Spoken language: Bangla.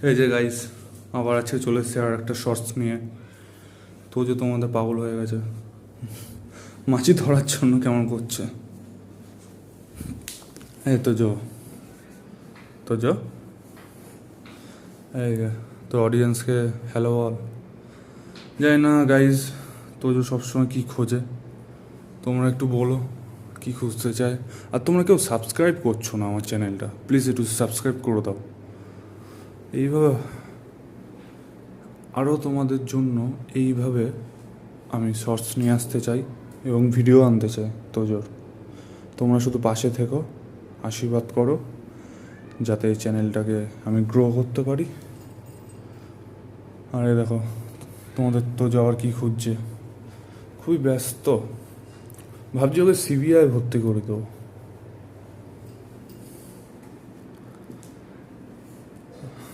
এই যে গাইস, আবার আজকে চলে এসছে আর একটা শর্টস নিয়ে। তো যে তোমাদের পাগল হয়ে গেছে, মাছি ধরার জন্য কেমন করছে। এই তো জো, তো জো, এই তো অডিয়েন্সকে হ্যালো বল। জানি না গাইজ, তো যে সবসময় কী খোঁজে, তোমরা একটু বলো কী খুঁজতে চায়। আর তোমরা কেউ সাবস্ক্রাইব করছো না আমার চ্যানেলটা, প্লিজ একটু সাবস্ক্রাইব করে দাও। এইভাবে আরও তোমাদের জন্য এইভাবে আমি শর্টস নিয়ে আসতে চাই এবং ভিডিও আনতে চাই। তোজোর তোমরা শুধু পাশে থেকো, আশীর্বাদ করো যাতে এই চ্যানেলটাকে আমি গ্রো করতে পারি। আরে দেখো, তোমাদের তোজো আবার কী খুঁজছে, খুবই ব্যস্ত। ভাবছি ওকে সিবিআই ভর্তি করে দেবো।